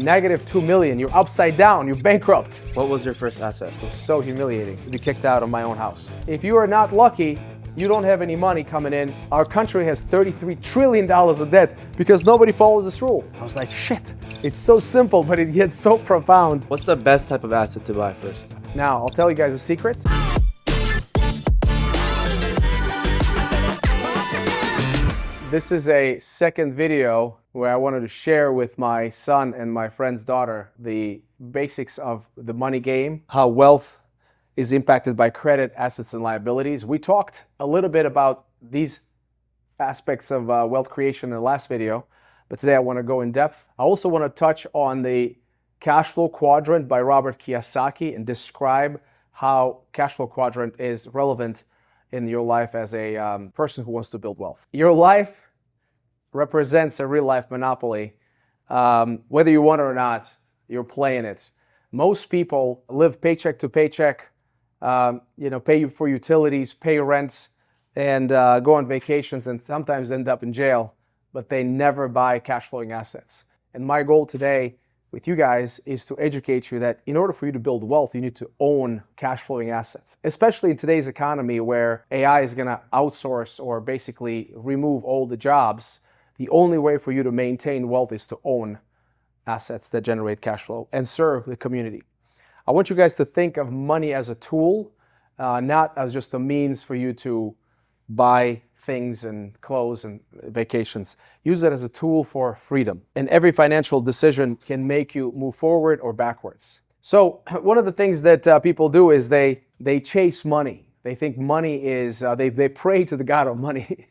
Negative 2 million. You're upside down. You're bankrupt. What was your first asset? It was so humiliating to be kicked out of my own house. If you are not lucky, you don't have any money coming in. Our country has $33 trillion of debt because nobody follows this rule. I was like, shit. It's so simple, but it gets so profound. What's the best type of asset to buy first? Now, I'll tell you guys a secret. This is a second video where I wanted to share with my son and my friend's daughter the basics of the money game, how wealth is impacted by credit, assets, and liabilities. We talked a little bit about these aspects of wealth creation in the last video, but today I want to go in depth. I also want to touch on the Cash Flow Quadrant by Robert Kiyosaki and describe how Cash Flow Quadrant is relevant in your life as a person who wants to build wealth. Your life represents a real life monopoly. Whether you want it or not, you're playing it. Most people live paycheck to paycheck, pay for utilities, pay rent, and go on vacations and sometimes end up in jail, but they never buy cash flowing assets. And my goal today with you guys is to educate you that in order for you to build wealth, you need to own cash flowing assets, especially in today's economy where AI is going to outsource or basically remove all the jobs. The only way for you to maintain wealth is to own assets that generate cash flow and serve the community. I want you guys to think of money as a tool, not as just a means for you to buy things and clothes and vacations. Use it as a tool for freedom. And every financial decision can make you move forward or backwards. So one of the things that people do is they chase money. They think money is, they pray to the god of money.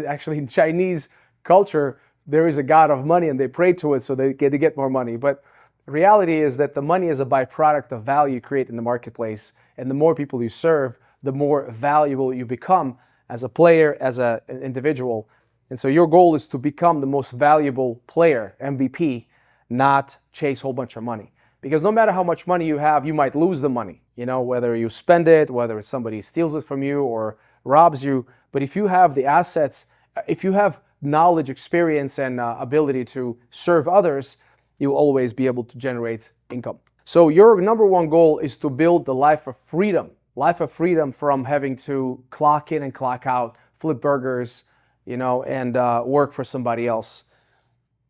Actually, in Chinese culture, there is a god of money and they pray to it so they get more money. But the reality is that the money is a byproduct of value you create in the marketplace. And the more people you serve, the more valuable you become as a player, as an individual. And so your goal is to become the most valuable player, MVP, not chase a whole bunch of money. Because no matter how much money you have, you might lose the money. Whether you spend it, whether it's somebody steals it from you or robs you. But if you have the assets, if you have knowledge, experience, and ability to serve others, you'll always be able to generate income. So your number one goal is to build the life of freedom. Life of freedom from having to clock in and clock out, flip burgers, and work for somebody else.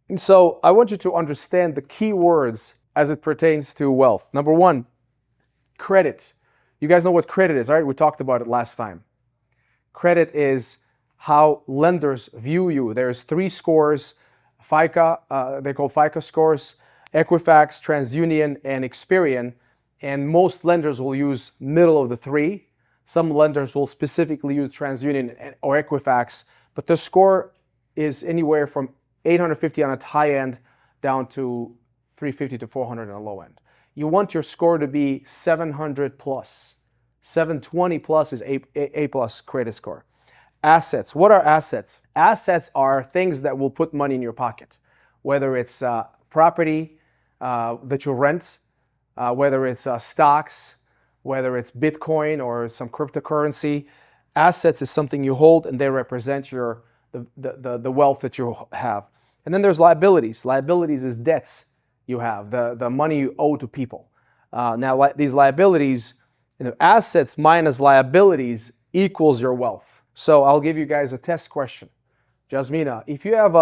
And so I want you to understand the key words as it pertains to wealth. Number one, credit. You guys know what credit is, right? We talked about it last time. Credit is how lenders view you. There's 3 scores, FICO, they're called FICO scores, Equifax, TransUnion, and Experian. And most lenders will use middle of the 3. Some lenders will specifically use TransUnion or Equifax, but the score is anywhere from 850 on a high end down to 350 to 400 on a low end. You want your score to be 700 plus. 720 plus is A plus credit score. Assets. What are assets? Assets are things that will put money in your pocket, whether it's property that you rent, whether it's stocks, whether it's Bitcoin or some cryptocurrency. Assets is something you hold and they represent the wealth that you have. And then there's liabilities. Liabilities is debts you have, the money you owe to people. Now, these liabilities, assets minus liabilities equals your wealth. So I'll give you guys a test question. Jasmina, if you have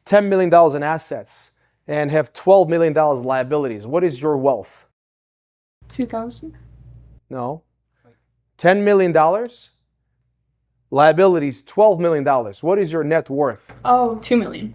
$10 million in assets and have $12 million liabilities, what is your wealth? 2,000? No. $10 million, liabilities $12 million. What is your net worth? Oh, 2 million.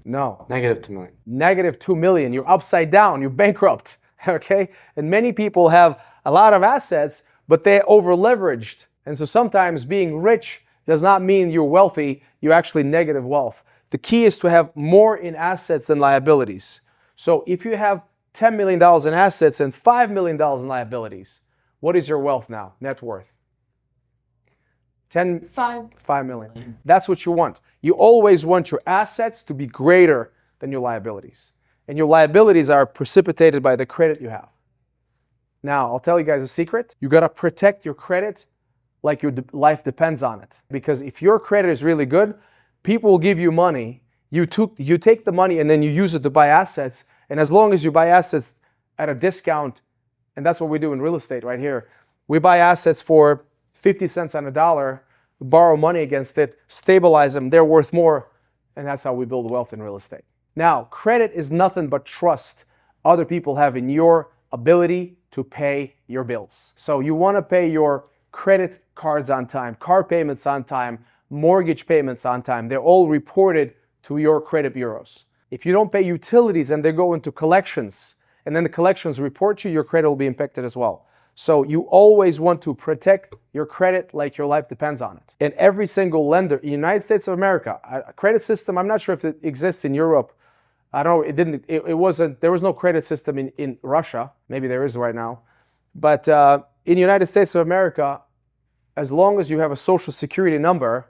No. Negative 2 million. Negative 2 million. You're upside down. You're bankrupt. Okay? And many people have a lot of assets, but they're over leveraged. And so sometimes being rich does not mean you're wealthy. You're actually negative wealth. The key is to have more in assets than liabilities. So if you have $10 million in assets and $5 million in liabilities, what is your wealth now, net worth? 5 million. That's what you want. You always want your assets to be greater than your liabilities. And your liabilities are precipitated by the credit you have. Now, I'll tell you guys a secret. You got to protect your credit like your life depends on it. Because if your credit is really good, people will give you money. You take the money and then you use it to buy assets, And as long as you buy assets at a discount, and that's what we do in real estate right here, we buy assets for 50 cents on a dollar, borrow money against it, stabilize them, they're worth more, and that's how we build wealth in real estate. Now, credit is nothing but trust other people have in your ability to pay your bills. So you want to pay your credit cards on time, car payments on time, mortgage payments on time. They're all reported to your credit bureaus. If you don't pay utilities and they go into collections, and then the collections report you, your credit will be impacted as well. So you always want to protect your credit like your life depends on it. And every single lender in the United States of America, a credit system, I'm not sure if it exists in Europe. I don't know, it wasn't, there was no credit system in Russia. Maybe there is right now. But in the United States of America, as long as you have a social security number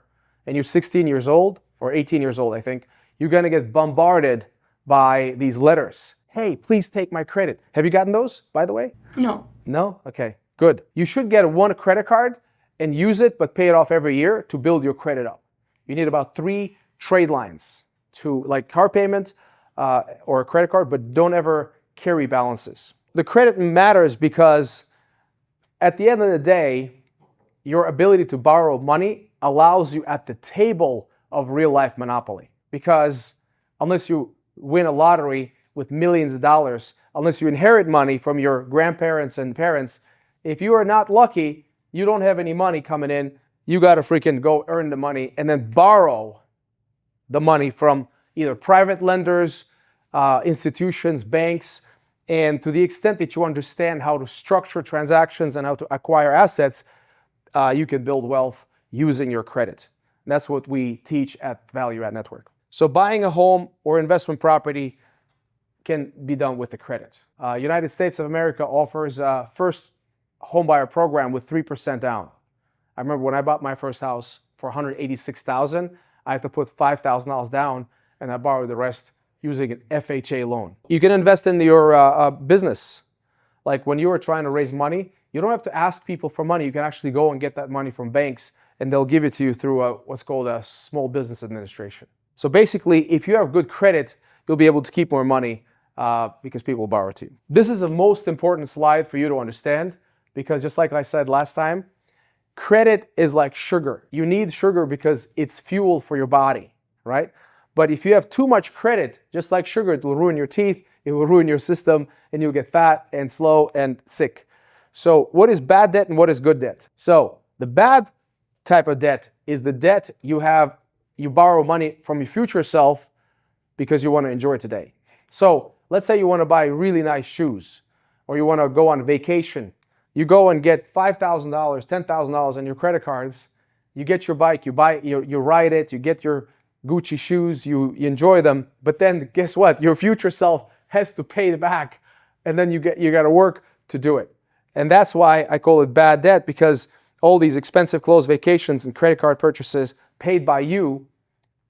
and you're 16 years old or 18 years old, I think, you're gonna get bombarded by these letters. Hey, please take my credit. Have you gotten those, by the way? No. No? Okay, good. You should get one credit card and use it, but pay it off every year to build your credit up. You need about 3 trade lines to, like, car payment or a credit card, but don't ever carry balances. The credit matters because at the end of the day, your ability to borrow money allows you at the table of real life monopoly. Because unless you win a lottery with millions of dollars, unless you inherit money from your grandparents and parents, if you are not lucky, you don't have any money coming in, you got to freaking go earn the money and then borrow the money from either private lenders, institutions, banks, and to the extent that you understand how to structure transactions and how to acquire assets, you can build wealth using your credit. And that's what we teach at Value Add Network. So buying a home or investment property can be done with the credit. United States of America offers a first home buyer program with 3% down. I remember when I bought my first house for $186,000, I had to put $5,000 down and I borrowed the rest using an FHA loan. You can invest in your business. Like when you are trying to raise money, you don't have to ask people for money. You can actually go and get that money from banks and they'll give it to you through what's called a Small Business Administration. So basically, if you have good credit, you'll be able to keep more money because people will borrow to you. This is the most important slide for you to understand because just like I said last time, credit is like sugar. You need sugar because it's fuel for your body, right? But if you have too much credit, just like sugar, it will ruin your teeth, it will ruin your system, and you'll get fat and slow and sick. So what is bad debt and what is good debt? So the bad type of debt is the debt you borrow money from your future self because you want to enjoy today. So let's say you want to buy really nice shoes or you want to go on vacation. You go and get $5,000, $10,000 on your credit cards. You get your bike, you ride it, you get your Gucci shoes, you enjoy them. But then guess what? Your future self has to pay it back. And then you got to work to do it. And that's why I call it bad debt, because all these expensive clothes, vacations, and credit card purchases paid by you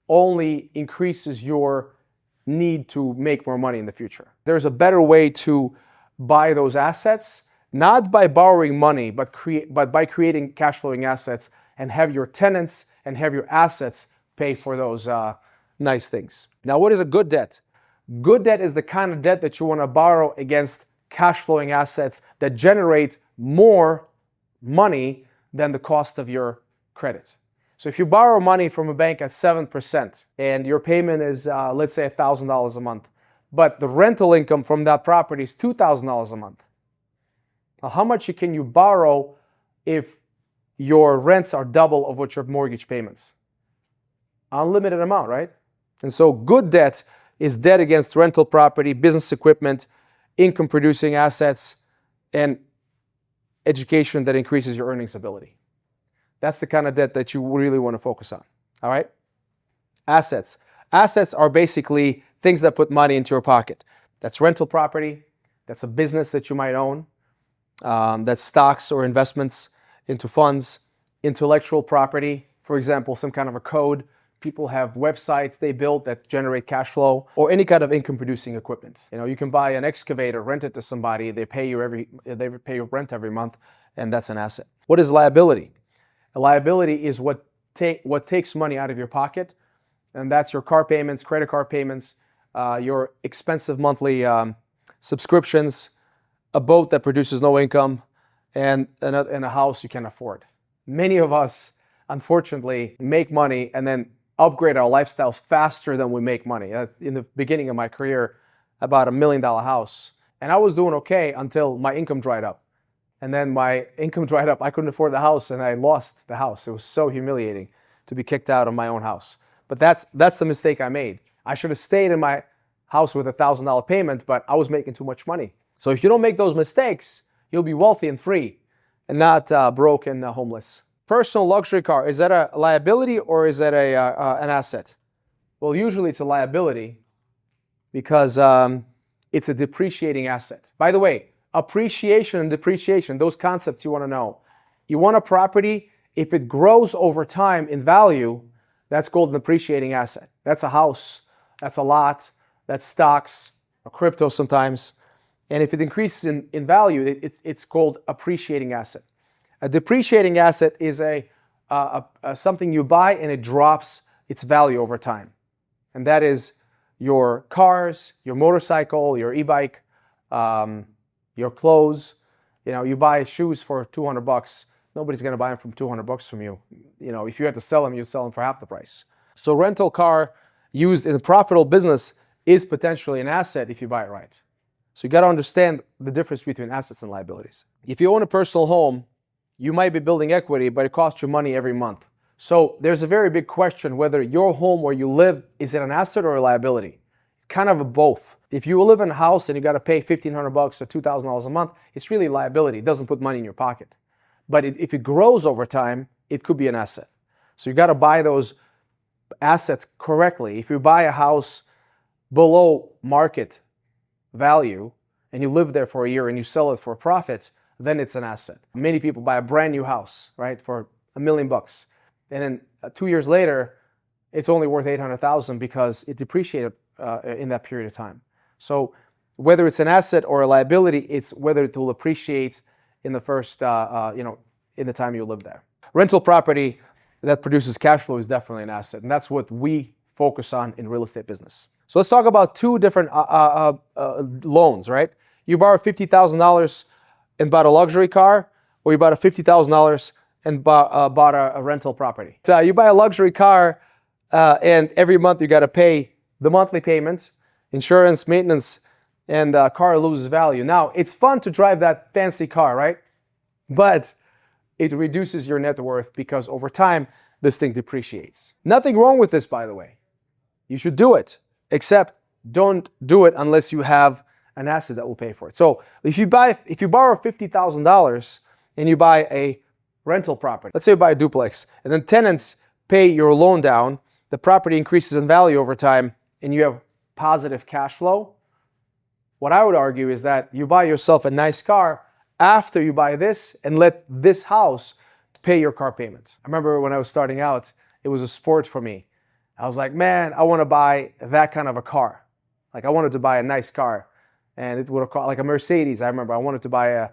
only increases your need to make more money in the future. There's a better way to buy those assets, not by borrowing money, but by creating cash flowing assets and have your tenants and have your assets pay for those nice things. Now, what is a good debt? Good debt is the kind of debt that you want to borrow against cash flowing assets that generate more money than the cost of your credit. So if you borrow money from a bank at 7% and your payment is, let's say, $1,000 a month, but the rental income from that property is $2,000 a month. Now, how much can you borrow if your rents are double of what your mortgage payments? Unlimited amount, right? And so good debt is debt against rental property, business equipment, income producing assets, and education that increases your earnings ability. That's the kind of debt that you really want to focus on. All right? Assets. Assets are basically things that put money into your pocket. That's rental property. That's a business that you might own. That's stocks or investments into funds. Intellectual property, for example, some kind of a code. People have websites they build that generate cash flow, or any kind of income producing equipment. You know, you can buy an excavator, rent it to somebody, they pay you rent every month, and that's an asset. What is liability? A liability is what takes money out of your pocket, and that's your car payments, credit card payments, your expensive monthly subscriptions, a boat that produces no income, and a house you can afford. Many of us, unfortunately, make money and then upgrade our lifestyles faster than we make money. In the beginning of my career, I bought $1 million house, and I was doing okay until my income dried up. And then my income dried up. I couldn't afford the house, and I lost the house. It was so humiliating to be kicked out of my own house. But that's the mistake I made. I should have stayed in my house with a $1,000 payment, but I was making too much money. So if you don't make those mistakes, you'll be wealthy and free and not broke and homeless. Personal luxury car, is that a liability or is that an asset? Well, usually it's a liability because it's a depreciating asset. By the way, appreciation and depreciation, those concepts you want to know. You want a property, if it grows over time in value, that's called an appreciating asset. That's a house, that's a lot, that's stocks, or crypto sometimes. And if it increases in value, it's called appreciating asset. A depreciating asset is something you buy and it drops its value over time. And that is your cars, your motorcycle, your e-bike, your clothes. You know, you buy shoes for $200. Nobody's going to buy them from $200 from you. You know, if you had to sell them, you'd sell them for half the price. So rental car used in a profitable business is potentially an asset if you buy it right. So you got to understand the difference between assets and liabilities. If you own a personal home, you might be building equity, but it costs you money every month. So there's a very big question whether your home where you live, is it an asset or a liability? Kind of a both. If you live in a house and you got to pay $1,500 or $2,000 a month, it's really a liability. It doesn't put money in your pocket. But if it grows over time, it could be an asset. So you got to buy those assets correctly. If you buy a house below market value and you live there for a year and you sell it for a profit, then it's an asset. Many people buy a brand new house, right, for $1 million. And then 2 years later, it's only worth $800,000 because it depreciated in that period of time. So whether it's an asset or a liability, it's whether it will appreciate in the first, in the time you live there. Rental property that produces cash flow is definitely an asset, and that's what we focus on in real estate business. So let's talk about two different loans, right? You borrowed $50,000 and bought a luxury car, or you bought a $50,000 and bought a rental property. So you buy a luxury car, and every month you got to pay the monthly payment, insurance, maintenance, and the car loses value. Now, it's fun to drive that fancy car, right? But it reduces your net worth because over time, this thing depreciates. Nothing wrong with this, by the way. You should do it, except don't do it unless you have an asset that will pay for it. So if you borrow $50,000 and you buy a rental property, let's say you buy a duplex, and then tenants pay your loan down, the property increases in value over time, and you have positive cash flow, what I would argue is that you buy yourself a nice car after you buy this and let this house pay your car payment. I remember when I was starting out, it was a sport for me. I was like, man, I want to buy that kind of a car. Like I wanted to buy a nice car, and it would have cost like a Mercedes. I remember I wanted to buy a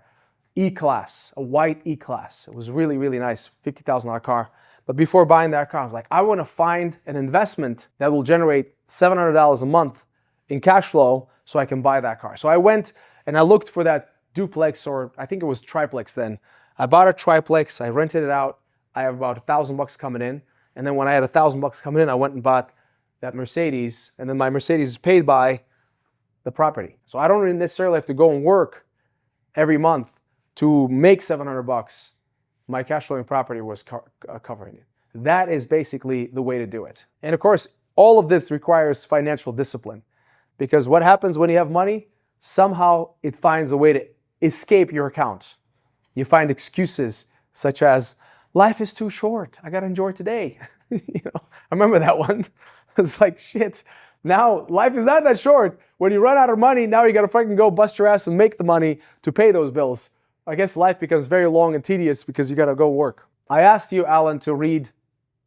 E-Class, a white E-Class. It was really, really nice, $50,000 car. But before buying that car, I was like, I want to find an investment that will generate $700 a month in cash flow so I can buy that car. So I went and I looked for that duplex, or I think it was triplex then. I bought a triplex, I rented it out. I have about $1,000 coming in. And then when I had $1,000 coming in, I went and bought that Mercedes. And then my Mercedes is paid by the property. So I don't really necessarily have to go and work every month to make $700. My cash flowing property was covering it. That is basically the way to do it. And of course, all of this requires financial discipline, because what happens when you have money? Somehow it finds a way to escape your account. You find excuses such as, life is too short, I gotta enjoy today. I remember that one. It's like, shit, now life is not that short. When you run out of money, now you gotta fucking go bust your ass and make the money to pay those bills. I guess life becomes very long and tedious because you gotta go work. I asked you, Alan, to read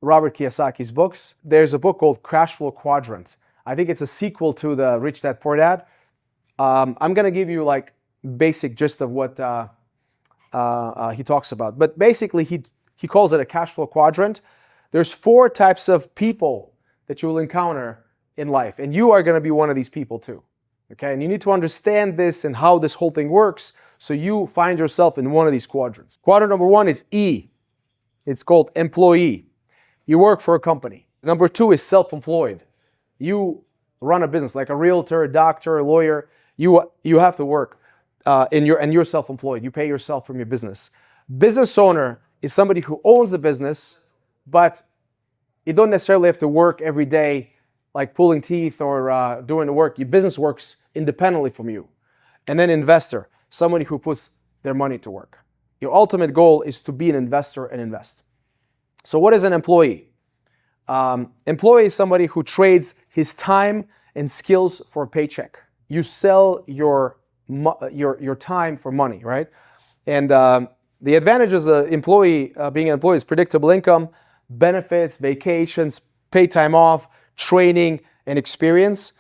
Robert Kiyosaki's books. There's a book called Cash Flow Quadrant. I think it's a sequel to the Rich Dad Poor Dad. I'm gonna give you like basic gist of what he talks about. But basically, he calls it a cash flow quadrant. There's 4 types of people that you will encounter in life, and you are going to be one of these people too. Okay, and you need to understand this and how this whole thing works so you find yourself in one of these quadrants. Quadrant number 1 is E. It's called employee. You work for a company. Number 2 is self-employed. You run a business like a realtor, a doctor, a lawyer. You have to work and you're self-employed. You pay yourself from your business. Business owner is somebody who owns a business, but you don't necessarily have to work every day like pulling teeth or doing the work. Your business works independently from you. And then investor, somebody who puts their money to work. Your ultimate goal is to be an investor and invest. So what is an employee? Employee is somebody who trades his time and skills for a paycheck. You sell your time for money, right? And the advantages of being an employee is predictable income, benefits, vacations, paid time off, training, and experience.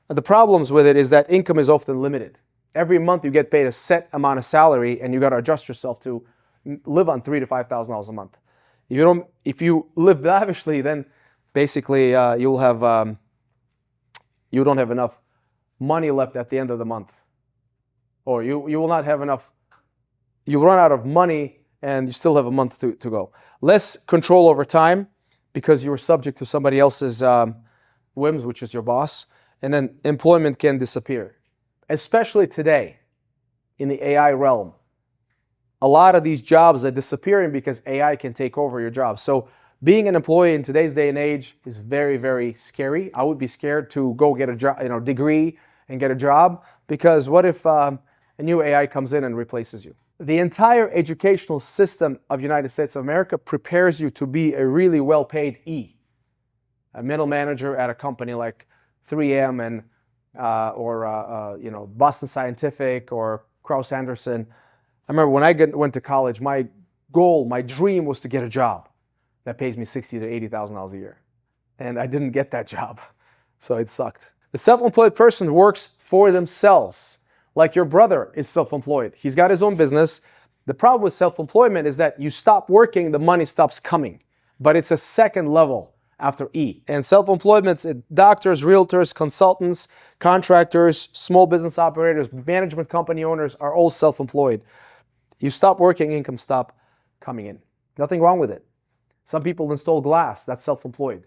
The problems with it is that income is often limited. Every month you get paid a set amount of salary, and you got to adjust yourself to live on $3,000 to $5,000 a month. If you live lavishly, then basically you don't have enough money left at the end of the month, or you will not have enough. You'll run out of money, and you still have a month to go. Less control over time because you're subject to somebody else's whims, which is your boss, and then employment can disappear. Especially today, in the AI realm, a lot of these jobs are disappearing because AI can take over your job. So being an employee in today's day and age is very, very scary. I would be scared to go get a job, degree and get a job, because what if a new AI comes in and replaces you? The entire educational system of United States of America prepares you to be a really well-paid E, a middle manager at a company like 3M and Boston Scientific or Kraus Anderson. I remember when I went to college, my goal, my dream was to get a job that pays me $60,000 to $80,000 a year. And I didn't get that job, so it sucked. The self-employed person works for themselves. Like your brother is self-employed. He's got his own business. The problem with self-employment is that you stop working, the money stops coming. But it's a second level after E. And self-employment, doctors, realtors, consultants, contractors, small business operators, management company owners are all self-employed. You stop working, income stop coming in. Nothing wrong with it. Some people install glass, that's self-employed.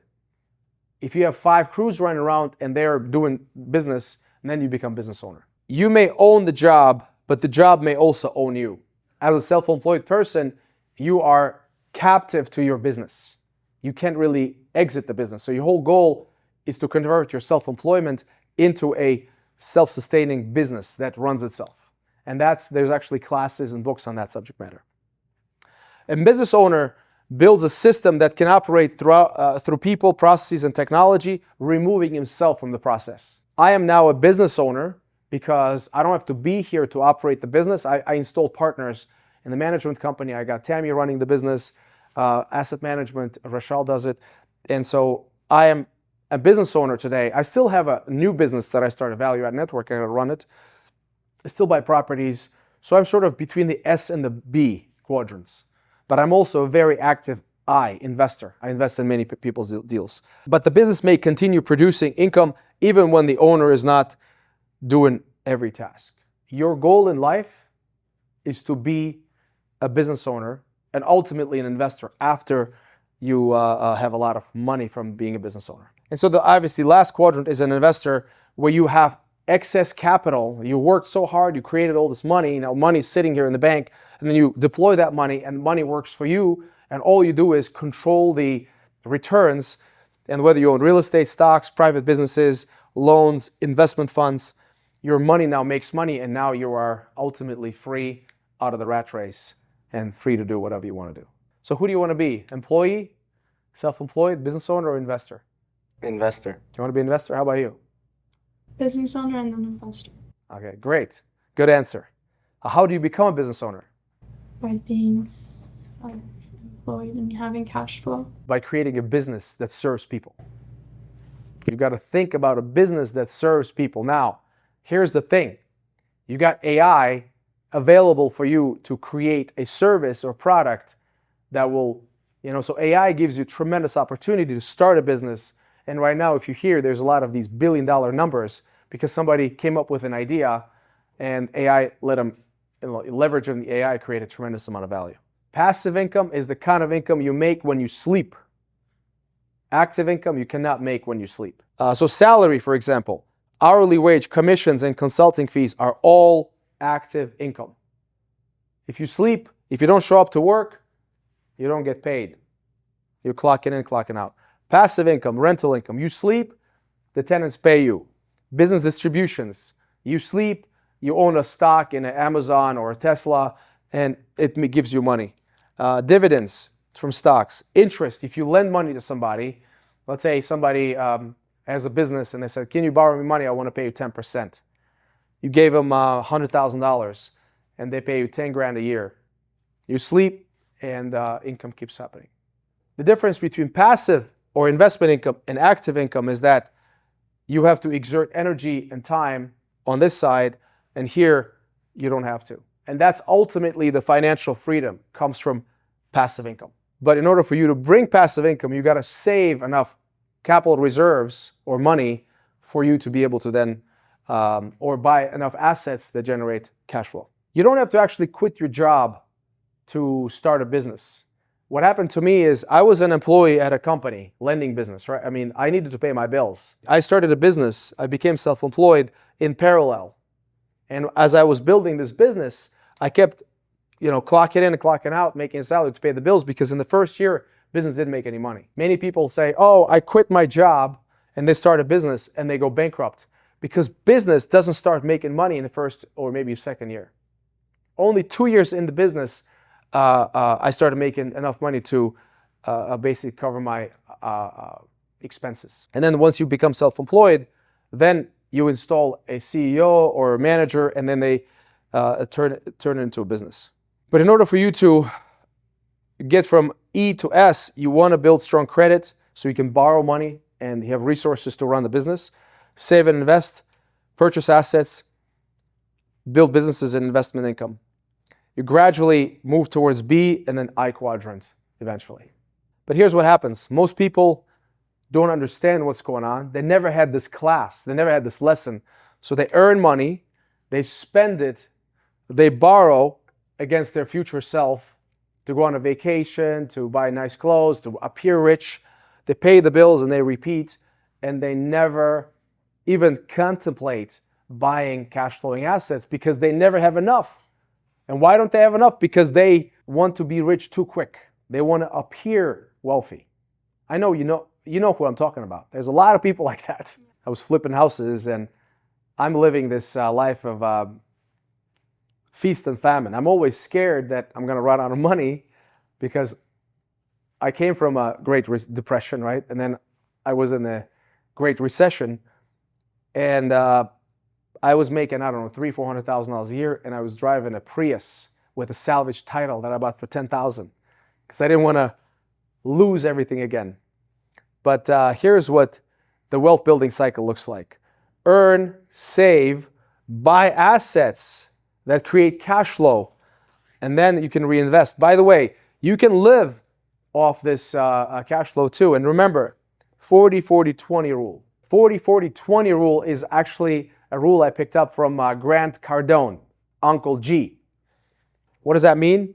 If you have 5 crews running around and they're doing business, then you become business owner. You may own the job, but the job may also own you. As a self-employed person, you are captive to your business. You can't really exit the business. So your whole goal is to convert your self-employment into a self-sustaining business that runs itself. And there's actually classes and books on that subject matter. A business owner builds a system that can operate through people, processes, and technology, removing himself from the process. I am now a business owner because I don't have to be here to operate the business. I install partners in the management company. I got Tammy running the business, asset management, Rachel does it. And so I am a business owner today. I still have a new business that I started, Value Add Network. I gotta run it. I still buy properties. So I'm sort of between the S and the B quadrants. But I'm also a very active investor. I invest in many people's deals. But the business may continue producing income even when the owner is not doing every task. Your goal in life is to be a business owner and ultimately an investor after you have a lot of money from being a business owner. And so the obviously last quadrant is an investor where you have excess capital. You worked so hard, you created all this money, now money's sitting here in the bank, and then you deploy that money and money works for you, and all you do is control the returns. And whether you own real estate, stocks, private businesses, loans, investment funds, your money now makes money, and now you are ultimately free out of the rat race and free to do whatever you want to do. So who do you want to be? Employee, self-employed, business owner, or investor? Investor. Do you want to be an investor? How about you? Business owner and then investor. Okay, great. Good answer. How do you become a business owner? By being self-employed and having cash flow. By creating a business that serves people. You got to think about a business that serves people. Now, here's the thing. You got AI available for you to create a service or product that will, so AI gives you tremendous opportunity to start a business And right now, if you hear, there's a lot of these billion-dollar numbers because somebody came up with an idea and AI let them, leverage on the AI create a tremendous amount of value. Passive income is the kind of income you make when you sleep. Active income you cannot make when you sleep. So salary, for example, hourly wage, commissions, and consulting fees are all active income. If you sleep, if you don't show up to work, you don't get paid. You're clocking in, clocking out. Passive income, rental income. You sleep, the tenants pay you. Business distributions. You sleep, you own a stock in an Amazon or a Tesla, and it gives you money. Dividends from stocks. Interest. If you lend money to somebody, let's say somebody has a business and they said, can you borrow me money? I want to pay you 10%. You gave them $100,000 and they pay you 10 grand a year. You sleep and income keeps happening. The difference between passive or investment income and active income is that you have to exert energy and time on this side, and here you don't have to. And that's ultimately the financial freedom comes from passive income. But in order for you to bring passive income, you got to save enough capital reserves or money for you to be able to then, or buy enough assets that generate cash flow. You don't have to actually quit your job to start a business. What happened to me is I was an employee at a company, lending business, right? I mean, I needed to pay my bills. I started a business. I became self-employed in parallel. And as I was building this business, I kept, clocking in and clocking out, making a salary to pay the bills, because in the first year, business didn't make any money. Many people say, oh, I quit my job, and they start a business and they go bankrupt, because business doesn't start making money in the first or maybe second year. Only 2 years in the business, I started making enough money to basically cover my expenses. And then once you become self-employed, then you install a CEO or a manager, and then they turn it into a business. But in order for you to get from E to S, you want to build strong credit so you can borrow money and you have resources to run the business, save and invest, purchase assets, build businesses and investment income. You gradually move towards B and then I quadrant eventually. But here's what happens. Most people don't understand what's going on. They never had this class. They never had this lesson. So they earn money, they spend it, they borrow against their future self to go on a vacation, to buy nice clothes, to appear rich. They pay the bills and they repeat, and they never even contemplate buying cash flowing assets because they never have enough. And why don't they have enough? Because they want to be rich too quick. They want to appear wealthy. I know you know who I'm talking about. There's a lot of people like that. I was flipping houses and I'm living this life of feast and famine. I'm always scared that I'm going to run out of money because I came from a Great Depression, right? And then I was in the Great Recession, and I was making, I don't know, $300,000-$400,000 a year, and I was driving a Prius with a salvage title that I bought for $10,000 because I didn't want to lose everything again. But here's what the wealth building cycle looks like. Earn, save, buy assets that create cash flow, and then you can reinvest. By the way, you can live off this cash flow too. And remember, 40-40-20 rule. 40-40-20 rule is actually a rule I picked up from Grant Cardone, Uncle G. What does that mean?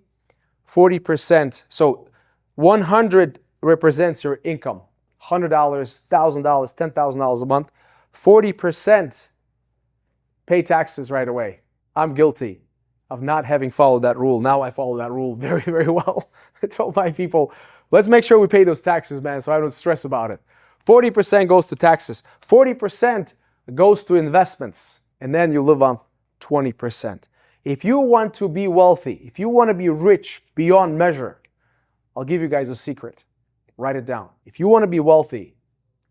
40%. So 100 represents your income. $100, $1,000, $10,000 a month. 40% pay taxes right away. I'm guilty of not having followed that rule. Now I follow that rule very, very well. I told my people, let's make sure we pay those taxes, man, so I don't stress about it. 40% goes to taxes. 40% goes to investments. And then you live on 20%. If you want to be wealthy, if you want to be rich beyond measure, I'll give you guys a secret. Write it down. If you want to be wealthy,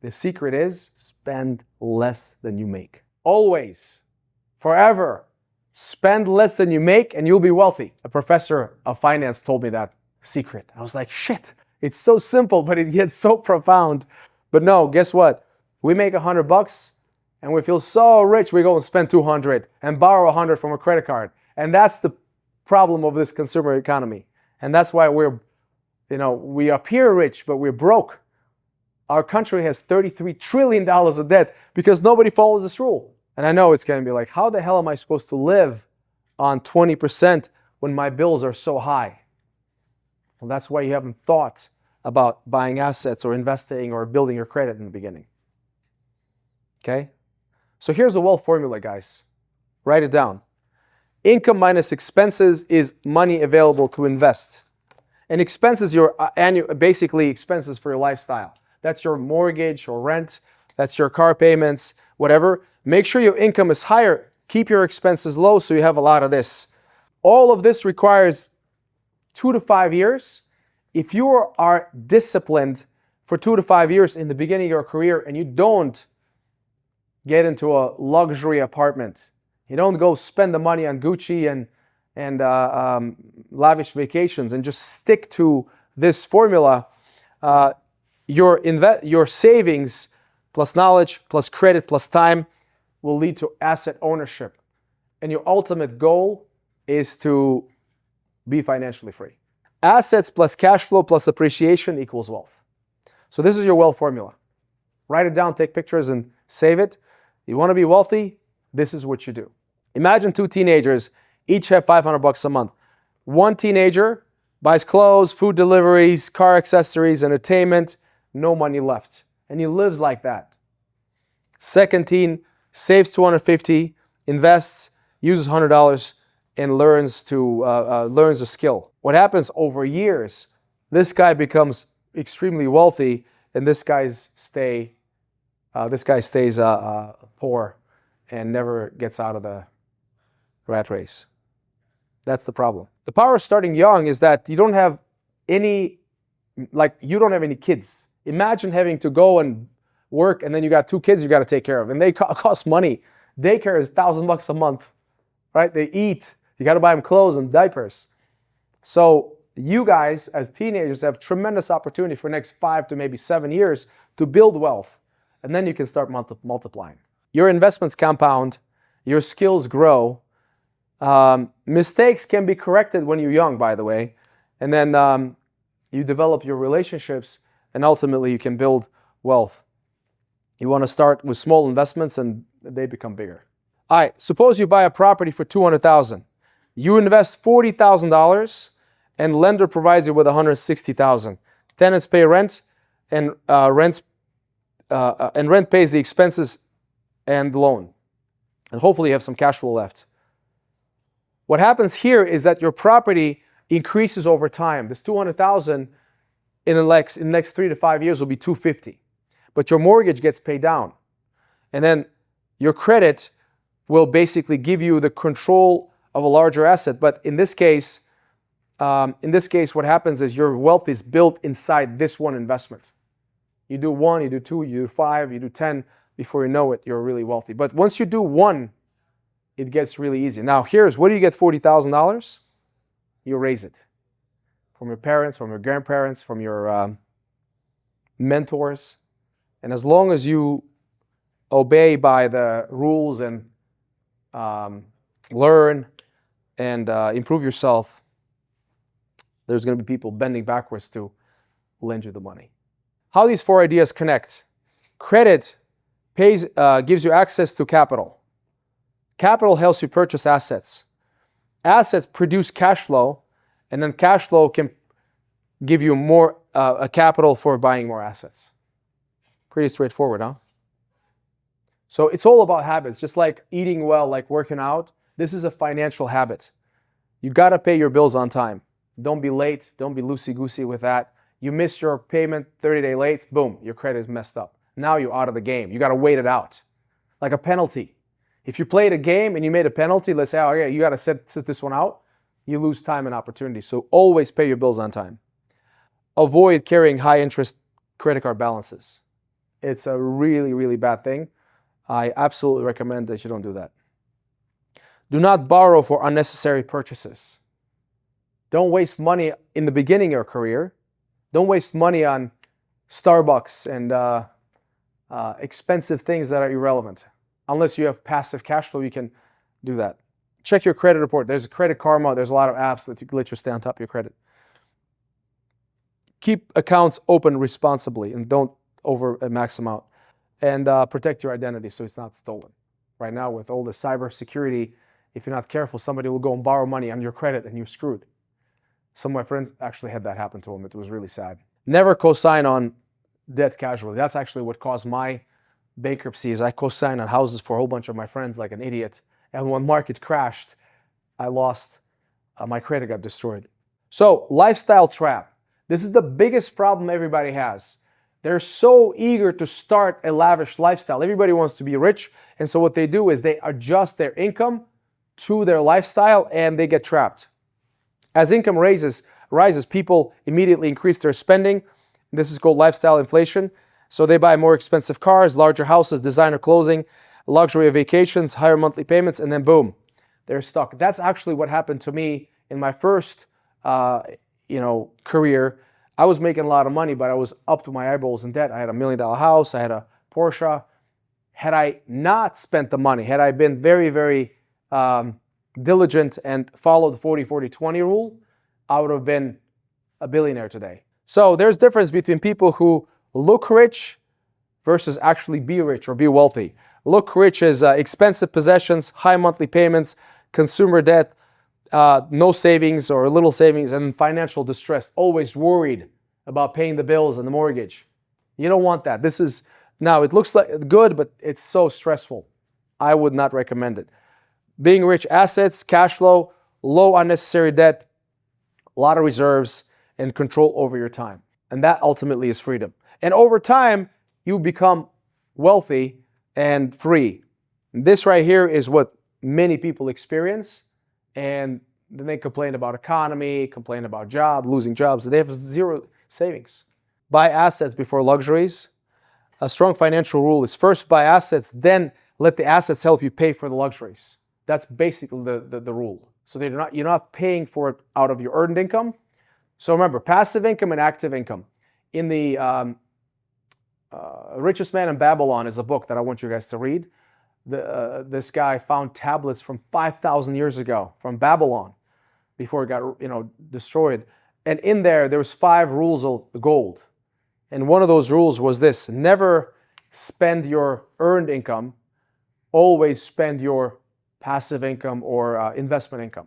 the secret is spend less than you make. Always, forever, spend less than you make and you'll be wealthy. A professor of finance told me that secret. I was like, shit, it's so simple, but it gets so profound. But no, guess what? We make $100 and we feel so rich, we go and spend 200 and borrow 100 from a credit card. And that's the problem of this consumer economy. And that's why we appear rich, but we're broke. Our country has $33 trillion of debt because nobody follows this rule. And I know it's going to be like, how the hell am I supposed to live on 20% when my bills are so high? Well, that's why you haven't thought about buying assets or investing or building your credit in the beginning. Okay? So here's the wealth formula, guys. Write it down. Income minus expenses is money available to invest. And expenses, your annual, basically expenses for your lifestyle. That's your mortgage or rent. That's your car payments, whatever. Make sure your income is higher. Keep your expenses low so you have a lot of this. All of this requires 2 to 5 years. If you are disciplined for 2 to 5 years in the beginning of your career and you don't get into a luxury apartment, you don't go spend the money on Gucci and lavish vacations and just stick to this formula, your savings plus knowledge plus credit plus time will lead to asset ownership. And your ultimate goal is to be financially free. Assets plus cash flow plus appreciation equals wealth. So this is your wealth formula. Write it down, take pictures, and save it. You want to be wealthy? This is what you do. Imagine 2 teenagers, each have $500 a month. One teenager buys clothes, food deliveries, car accessories, entertainment, no money left. And he lives like that. Second teen saves $250, invests, uses $100, and learns a skill. What happens over years, this guy becomes extremely wealthy, and this guy stays poor and never gets out of the rat race. That's the problem. The power of starting young is that you don't have any kids. Imagine having to go and work and then you got 2 kids you got to take care of, and they cost money. Daycare is $1,000 a month, right? They eat. You got to buy them clothes and diapers. So you guys as teenagers have tremendous opportunity for the next 5 to maybe 7 years to build wealth, and then you can start multiplying. Your investments compound, your skills grow. Mistakes can be corrected when you're young, by the way, and then you develop your relationships, and ultimately you can build wealth. You want to start with small investments and they become bigger. All right, suppose you buy a property for $200,000. You invest $40,000 and lender provides you with $160,000. Tenants pay rent and rent pays the expenses and the loan. And hopefully you have some cash flow left. What happens here is that your property increases over time. This $200,000 in the next 3 to 5 years will be $250,000. But your mortgage gets paid down. And then your credit will basically give you the control of a larger asset. But in this case, what happens is your wealth is built inside this one investment. You do 1, you do 2, you do 5, you do 10. Before you know it, you're really wealthy. But once you do 1, it gets really easy. Now, where do you get $40,000? You raise it from your parents, from your grandparents, from your mentors. And as long as you obey by the rules and learn and improve yourself, there's going to be people bending backwards to lend you the money. How these 4 ideas connect. Credit gives you access to capital. Capital helps you purchase assets. Assets produce cash flow, and then cash flow can give you more capital for buying more assets. Pretty straightforward, huh? So it's all about habits, just like eating well, like working out. This is a financial habit. You got to pay your bills on time. Don't be late. Don't be loosey-goosey with that. You miss your payment 30 days late, boom, your credit is messed up. Now you're out of the game. You got to wait it out. Like a penalty. If you played a game and you made a penalty, let's say, oh yeah, you got to sit this one out, you lose time and opportunity. So always pay your bills on time. Avoid carrying high interest credit card balances. It's a really, really bad thing. I absolutely recommend that you don't do that. Do not borrow for unnecessary purchases. Don't waste money in the beginning of your career. Don't waste money on Starbucks and expensive things that are irrelevant. Unless you have passive cash flow, you can do that. Check your credit report. There's a Credit Karma. There's a lot of apps that let you stay on top of your credit. Keep accounts open responsibly and don't over a max amount, and protect your identity so it's not stolen. Right now, with all the cyber security, if you're not careful, somebody will go and borrow money on your credit and you're screwed. Some of my friends actually had that happen to them. It was really sad. Never co-sign on debt casually. That's actually what caused my bankruptcy. Is I co-signed on houses for a whole bunch of my friends like an idiot, and when market crashed, I lost, my credit got destroyed. So, lifestyle trap. This is the biggest problem everybody has. They're so eager to start a lavish lifestyle. Everybody wants to be rich, and so what they do is they adjust their income to their lifestyle and they get trapped. As income rises, people immediately increase their spending. This is called lifestyle inflation. So they buy more expensive cars, larger houses, designer clothing, luxury vacations, higher monthly payments, and then boom, they're stuck. That's actually what happened to me in my first career. I was making a lot of money, but I was up to my eyeballs in debt. I had $1 million house, I had a Porsche. Had I not spent the money, had I been very, very diligent and followed the 40-40-20 rule, I would have been a billionaire today. So there's difference between people who look rich versus actually be rich or be wealthy. Look rich is expensive possessions, high monthly payments, consumer debt, no savings or little savings, and financial distress, always worried about paying the bills and the mortgage. You don't want that. Now it looks like good, but it's so stressful. I would not recommend it. Being rich, assets, cash flow, low unnecessary debt, a lot of reserves, and control over your time. And that ultimately is freedom. And over time, you become wealthy and free. This right here is what many people experience. And then they complain about economy, complain about losing jobs. They have zero savings. Buy assets before luxuries. A strong financial rule is first buy assets, then let the assets help you pay for the luxuries. That's basically the rule. So you're not paying for it out of your earned income. So remember, passive income and active income. In the Richest Man in Babylon is a book that I want you guys to read. This guy found tablets from 5,000 years ago from Babylon before it got destroyed. And in there was 5 rules of gold. And one of those rules was this: never spend your earned income, always spend your passive income or investment income.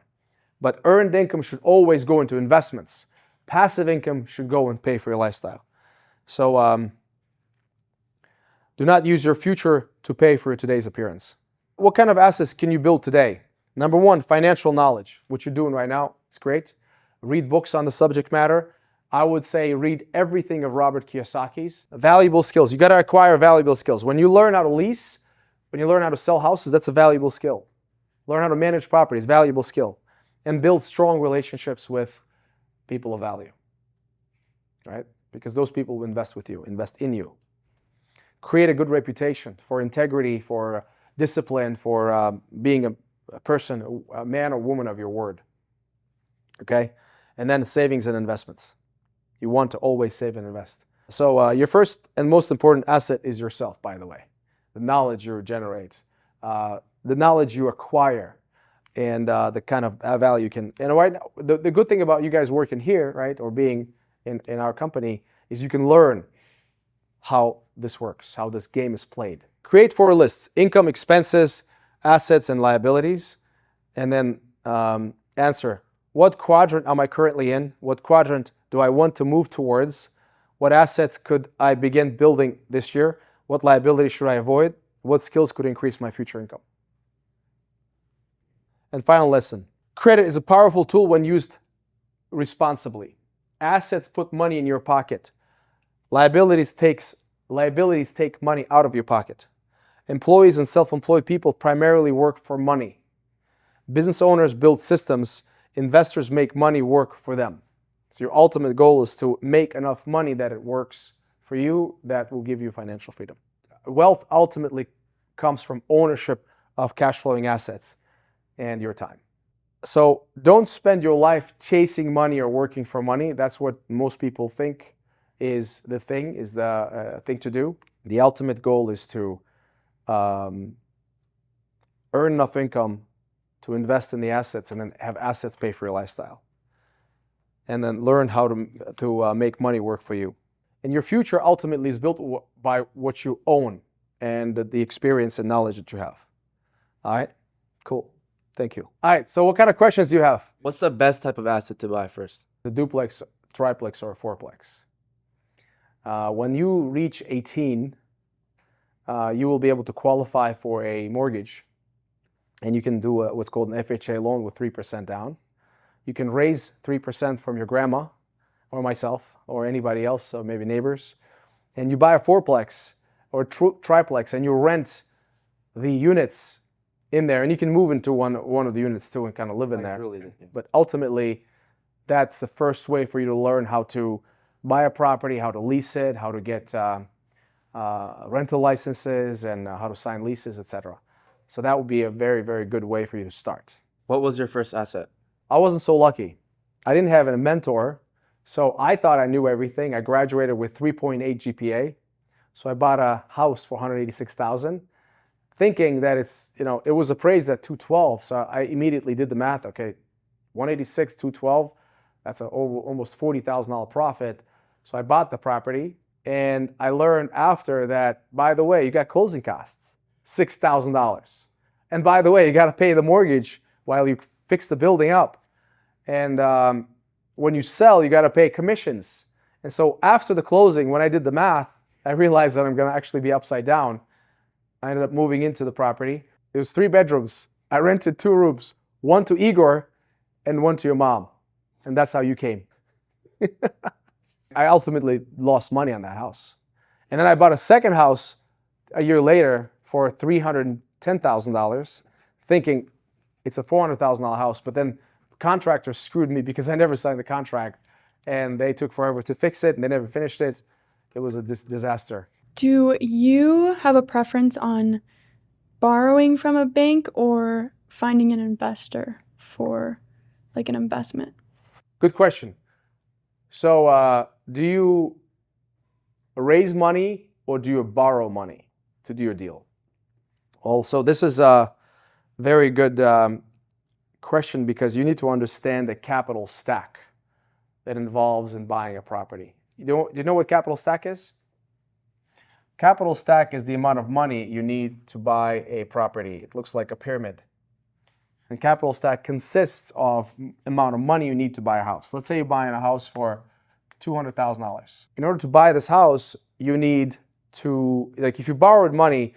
But earned income should always go into investments. Passive income should go and pay for your lifestyle. So do not use your future to pay for today's appearance. What kind of assets can you build today? Number 1, financial knowledge. What you're doing right now is great. Read books on the subject matter. I would say read everything of Robert Kiyosaki's. Valuable skills. You got to acquire valuable skills. When you learn how to lease, when you learn how to sell houses, that's a valuable skill. Learn how to manage properties, valuable skill. And build strong relationships with people of value. Right? Because those people will invest with you, invest in you. Create a good reputation for integrity, for discipline, for being a person, a man or woman of your word. Okay? And then savings and investments. You want to always save and invest. So your first and most important asset is yourself, by the way. The knowledge you generate, the knowledge you acquire, and the kind of value you can. And right now, the good thing about you guys working here, right, or being in our company, is you can learn how this works, how this game is played. Create 4 lists: income, expenses, assets, and liabilities. And then answer, what quadrant am I currently in? What quadrant do I want to move towards? What assets could I begin building this year? What liabilities should I avoid? What skills could increase my future income? And final lesson. Credit is a powerful tool when used responsibly. Assets put money in your pocket. Liabilities take money out of your pocket. Employees and self-employed people primarily work for money. Business owners build systems. Investors make money work for them. So your ultimate goal is to make enough money that it works for you, that will give you financial freedom. Wealth ultimately comes from ownership of cash flowing assets and your time. So don't spend your life chasing money or working for money. That's what most people think is the thing to do. The ultimate goal is to earn enough income to invest in the assets and then have assets pay for your lifestyle. And then learn how to make money work for you. And your future ultimately is built by what you own and the experience and knowledge that you have. All right? Cool. Thank you. All right, so what kind of questions do you have? What's the best type of asset to buy first? A duplex, triplex, or a fourplex. When you reach 18, you will be able to qualify for a mortgage, and you can do what's called an FHA loan with 3% down. You can raise 3% from your grandma or myself or anybody else, or maybe neighbors, and you buy a fourplex or triplex, and you rent the units in there, and you can move into one of the units too and kind of live in there. But ultimately, that's the first way for you to learn how to buy a property, how to lease it, how to get rental licenses, and how to sign leases, etc. So that would be a very, very good way for you to start. What was your first asset? I wasn't so lucky. I didn't have a mentor, so I thought I knew everything. I graduated with 3.8 GPA, so I bought a house for $186,000, thinking that it was appraised at 212. So I immediately did the math. Okay, 186, 212, that's almost $40,000 profit. So I bought the property, and I learned after that, by the way, you got closing costs, $6,000. And by the way, you got to pay the mortgage while you fix the building up. And when you sell, you got to pay commissions. And so after the closing, when I did the math, I realized that I'm going to actually be upside down. I ended up moving into the property. It was 3 bedrooms. I rented 2 rooms, one to Igor and one to your mom. And that's how you came. I ultimately lost money on that house. And then I bought a second house a year later for $310,000, thinking it's a $400,000 house. But then contractors screwed me because I never signed the contract, and they took forever to fix it, and they never finished it. It was a disaster. Do you have a preference on borrowing from a bank or finding an investor for like an investment? Good question. So do you raise money or do you borrow money to do your deal? Also, this is a very good question because you need to understand the capital stack that involves in buying a property. Do you know what capital stack is? Capital stack is the amount of money you need to buy a property. It looks like a pyramid. And capital stack consists of amount of money you need to buy a house. Let's say you're buying a house for $200,000. In order to buy this house, you need to, if you borrowed money,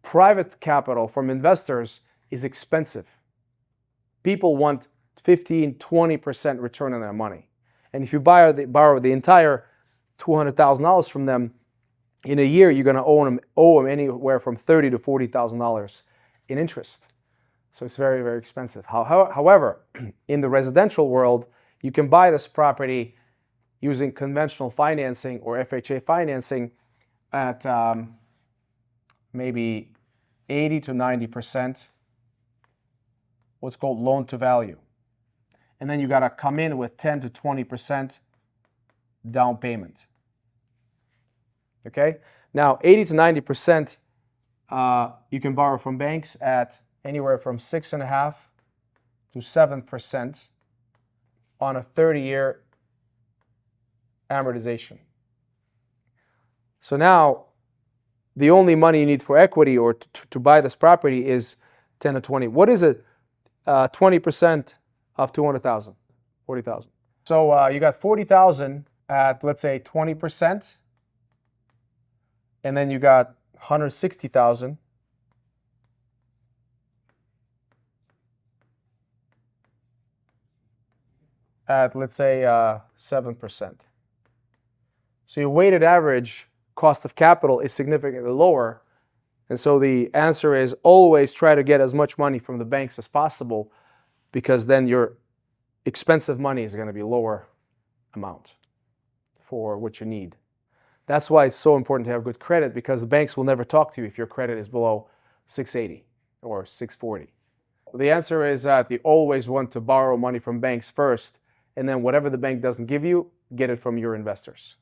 private capital from investors is expensive. People want 15, 20% return on their money. And if you borrow the entire $200,000 from them, in a year, you're going to owe them anywhere from $30,000 to $40,000 in interest. So it's very, very expensive. However, in the residential world, you can buy this property using conventional financing or FHA financing at maybe 80 to 90%, what's called loan to value. And then you got to come in with 10 to 20% down payment. Okay? Now, 80 to 90%, you can borrow from banks at anywhere from 6.5% to 7% on a 30-year amortization. So now, the only money you need for equity or to buy this property is 10 to 20. What is it? 20% of 200,000, 40,000. So you got 40,000 at, let's say, 20%. And then you got 160,000 at, let's say, 7%. So your weighted average cost of capital is significantly lower. And so the answer is always try to get as much money from the banks as possible, because then your expensive money is going to be lower amount for what you need. That's why it's so important to have good credit, because the banks will never talk to you if your credit is below 680 or 640. The answer is that you always want to borrow money from banks first, and then whatever the bank doesn't give you, get it from your investors.